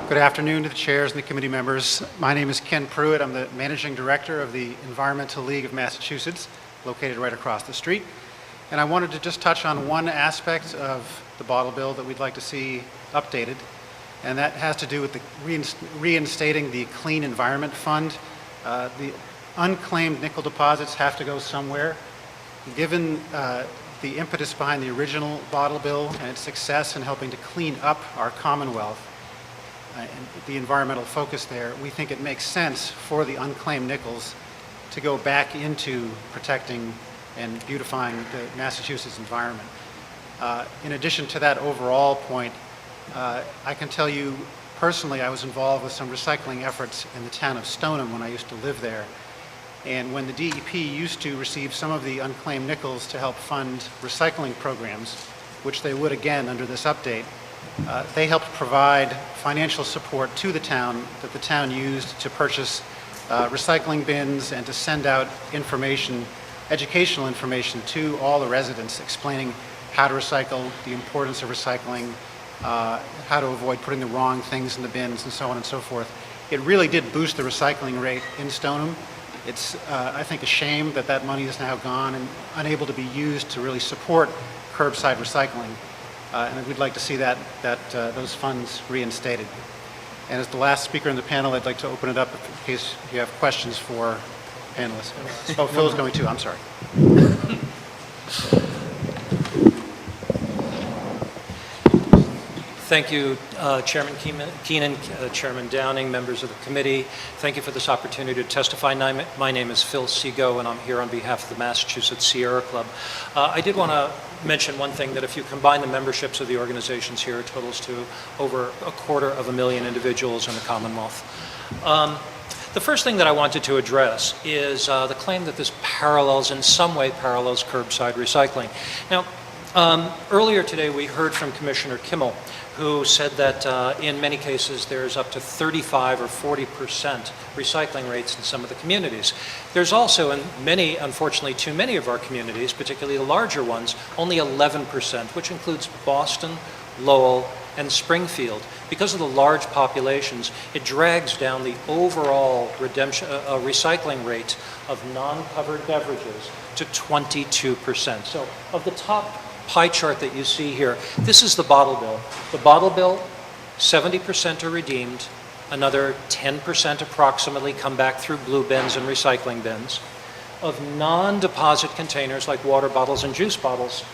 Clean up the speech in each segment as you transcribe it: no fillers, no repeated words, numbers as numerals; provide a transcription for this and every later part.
Good afternoon to the chairs and the committee members. My name is Ken Pruitt. I'm the Managing Director of the Environmental League of Massachusetts, located right across the street. And I wanted to just touch on one aspect of the bottle bill that we'd like to see updated, and that has to do with the reinstating the Clean Environment Fund. The unclaimed nickel deposits have to go somewhere. Given the impetus behind the original bottle bill and its success in helping to clean up our Commonwealth, and the environmental focus there, we think it makes sense for the unclaimed nickels to go back into protecting and beautifying the Massachusetts environment. In addition to that overall point, I can tell you personally I was involved with some recycling efforts in the town of Stoneham when I used to live there. And when the DEP used to receive some of the unclaimed nickels to help fund recycling programs, which they would again under this update, they helped provide financial support to the town that the town used to purchase recycling bins and to send out information, educational information to all the residents explaining how to recycle, the importance of recycling, how to avoid putting the wrong things in the bins and so on and so forth. It really did boost the recycling rate in Stoneham. It's, I think, a shame that that money is now gone and unable to be used to really support curbside recycling. And we'd like to see those funds reinstated. And as the last speaker in the panel, I'd like to open it up in case you have questions for panelists. Oh, Phil is going to, I'm sorry. Thank you, Chairman Keenan, Chairman Downing, members of the committee. Thank you for this opportunity to testify. My name is Phil Sego, and I'm here on behalf of the Massachusetts Sierra Club. I did want to mention one thing, that if you combine the memberships of the organizations here, it totals to over 250,000 individuals in the Commonwealth. The first thing that I wanted to address is the claim that this in some way parallels curbside recycling. Now, earlier today we heard from Commissioner Kimmel, who said that in many cases there's up to 35 or 40% recycling rates in some of the communities. There's also in many, unfortunately too many of our communities, particularly the larger ones, only 11%, which includes Boston, Lowell, and Springfield. Because of the large populations, it drags down the overall recycling rate of non-covered beverages to 22%. So of the top pie chart that you see here, this is the bottle bill. The bottle bill, 70% are redeemed, another 10% approximately come back through blue bins and recycling bins. Of non-deposit containers like water bottles and juice bottles,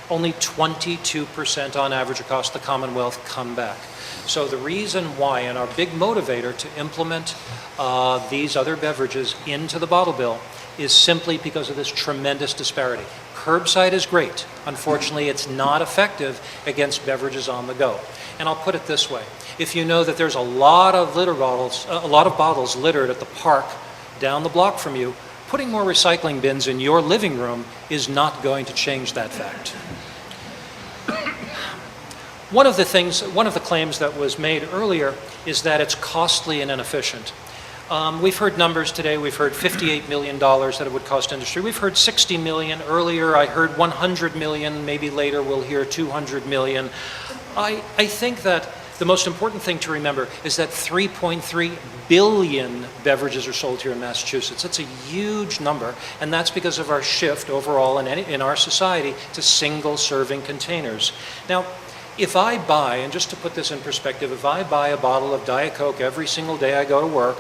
only 22% on average across the Commonwealth come back. So the reason why, and our big motivator to implement these other beverages into the bottle bill, is simply because of this tremendous disparity. Curbside is great. Unfortunately, it's not effective against beverages on the go. And I'll put it this way. If you know that there's a lot of bottles littered at the park down the block from you, putting more recycling bins in your living room is not going to change that fact. One of the claims that was made earlier is that it's costly and inefficient. We've heard numbers today. We've heard $58 million that it would cost industry. We've heard $60 million earlier. I heard $100 million. Maybe later we'll hear $200 million. I think that the most important thing to remember is that 3.3 billion beverages are sold here in Massachusetts. It's a huge number, and that's because of our shift overall in our society to single-serving containers. Now, if I buy, and just to put this in perspective, if I buy a bottle of Diet Coke every single day I go to work,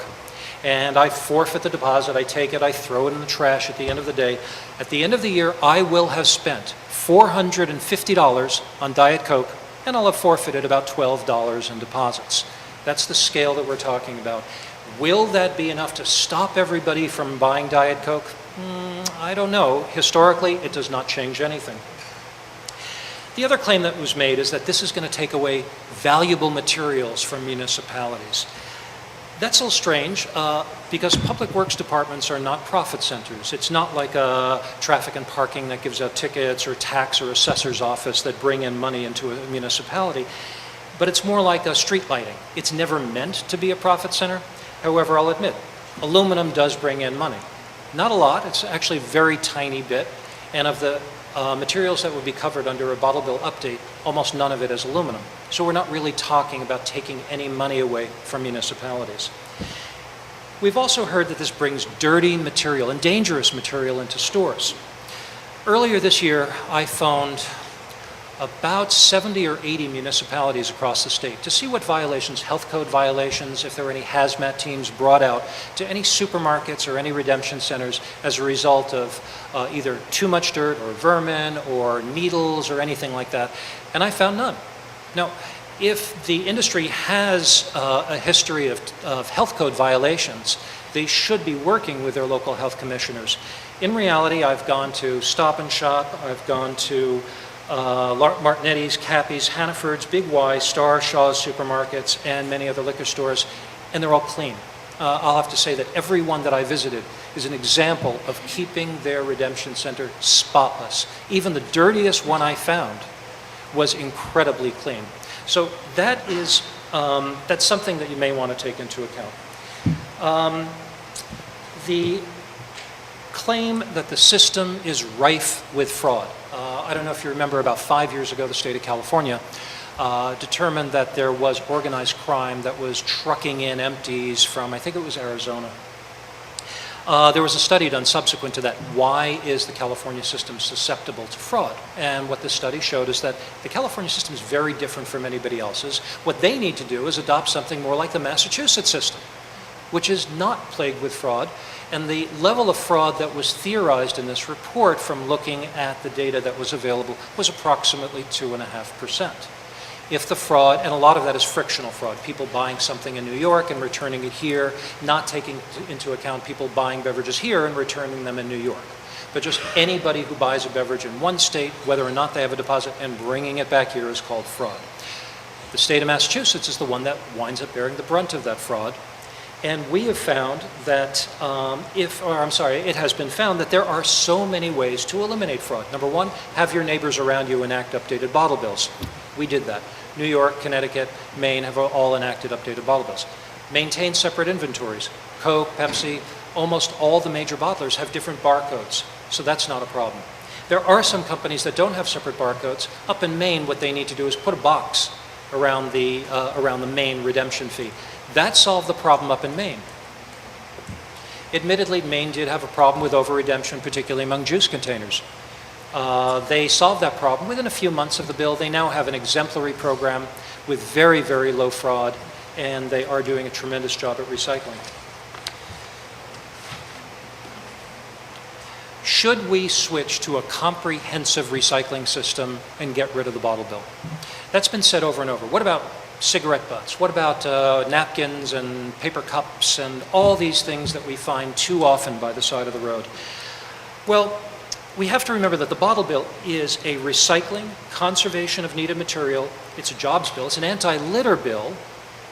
and I forfeit the deposit, I take it, I throw it in the trash at the end of the day. At the end of the year, I will have spent $450 on Diet Coke, and I'll have forfeited about $12 in deposits. That's the scale that we're talking about. Will that be enough to stop everybody from buying Diet Coke? I don't know. Historically, it does not change anything. The other claim that was made is that this is going to take away valuable materials from municipalities. That's a little strange because public works departments are not profit centers. It's not like a traffic and parking that gives out tickets, or tax or assessor's office that bring in money into a municipality. But it's more like a street lighting. It's never meant to be a profit center. However, I'll admit, aluminum does bring in money. Not a lot. It's actually a very tiny bit. And of the materials that would be covered under a bottle bill update, almost none of it is aluminum. So we're not really talking about taking any money away from municipalities. We've also heard that this brings dirty material and dangerous material into stores. Earlier this year, I phoned about 70 or 80 municipalities across the state to see what violations, health code violations, if there were any hazmat teams brought out to any supermarkets or any redemption centers as a result of either too much dirt or vermin or needles or anything like that, and I found none. Now, if the industry has a history of health code violations, they should be working with their local health commissioners. In reality, I've gone to Stop and Shop, I've gone to Martinetti's, Cappy's, Hannaford's, Big Y, Star, Shaw's supermarkets, and many other liquor stores, and they're all clean. I'll have to say that every one that I visited is an example of keeping their redemption center spotless. Even the dirtiest one I found was incredibly clean. So that is, that's something that you may want to take into account. The claim that the system is rife with fraud. I don't know if you remember, about 5 years ago, the state of California determined that there was organized crime that was trucking in empties from, I think it was Arizona. There was a study done subsequent to that. Why is the California system susceptible to fraud? And what this study showed is that the California system is very different from anybody else's. What they need to do is adopt something more like the Massachusetts system, which is not plagued with fraud. And the level of fraud that was theorized in this report from looking at the data that was available was approximately 2.5%. If the fraud, and a lot of that is frictional fraud, people buying something in New York and returning it here, not taking into account people buying beverages here and returning them in New York. But just anybody who buys a beverage in one state, whether or not they have a deposit, and bringing it back here is called fraud. The state of Massachusetts is the one that winds up bearing the brunt of that fraud. And we have found that, it has been found that there are so many ways to eliminate fraud. Number one, have your neighbors around you enact updated bottle bills. We did that. New York, Connecticut, Maine have all enacted updated bottle bills. Maintain separate inventories. Coke, Pepsi, almost all the major bottlers have different barcodes, so that's not a problem. There are some companies that don't have separate barcodes. Up in Maine, what they need to do is put a box around the Maine redemption fee. That solved the problem up in Maine. Admittedly, Maine did have a problem with over-redemption, particularly among juice containers. They solved that problem within a few months of the bill. They now have an exemplary program with very, very low fraud, and they are doing a tremendous job at recycling. Should we switch to a comprehensive recycling system and get rid of the bottle bill? That's been said over and over. What about cigarette butts? What about napkins and paper cups and all these things that we find too often by the side of the road? Well, we have to remember that the bottle bill is a recycling, conservation of needed material. It's a jobs bill. It's an anti-litter bill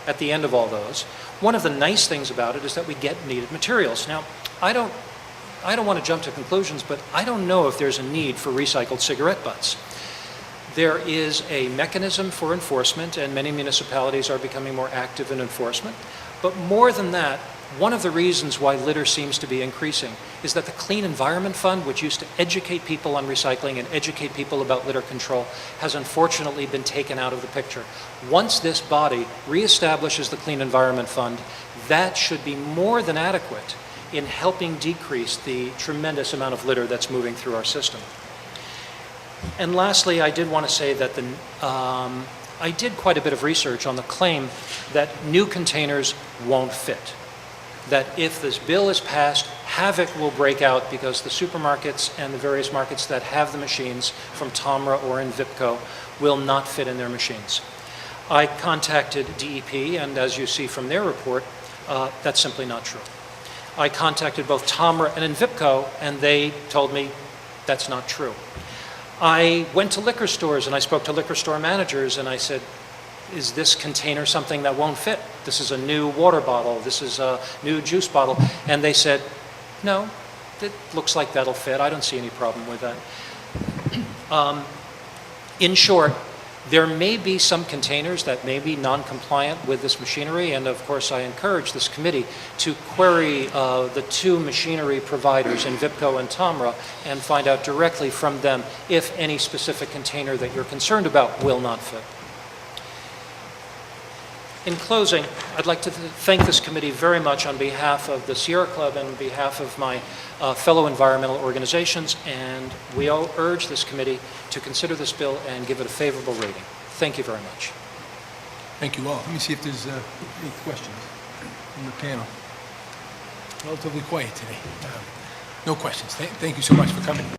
at the end of all those. One of the nice things about it is that we get needed materials. Now, I don't want to jump to conclusions, but I don't know if there's a need for recycled cigarette butts. There is a mechanism for enforcement, and many municipalities are becoming more active in enforcement. But more than that, one of the reasons why litter seems to be increasing is that the Clean Environment Fund, which used to educate people on recycling and educate people about litter control, has unfortunately been taken out of the picture. Once this body reestablishes the Clean Environment Fund, that should be more than adequate in helping decrease the tremendous amount of litter that's moving through our system. And lastly, I did want to say that I did quite a bit of research on the claim that new containers won't fit. That if this bill is passed, havoc will break out because the supermarkets and the various markets that have the machines from Tomra or Invipco will not fit in their machines. I contacted DEP, and as you see from their report, that's simply not true. I contacted both Tomra and Invipco, and they told me that's not true. I went to liquor stores and I spoke to liquor store managers and I said, is this container something that won't fit? This is a new water bottle, this is a new juice bottle. And they said, no, it looks like that'll fit. I don't see any problem with that. In short, There may be some containers that may be non-compliant with this machinery, and of course I encourage this committee to query the two machinery providers, Envipco and Tomra, and find out directly from them if any specific container that you're concerned about will not fit. In closing, I'd like to thank this committee very much on behalf of the Sierra Club and on behalf of my fellow environmental organizations, and we all urge this committee to consider this bill and give it a favorable rating. Thank you very much. Thank you all. Let me see if there's any questions from the panel. Relatively quiet today. No questions. Thank you so much for coming.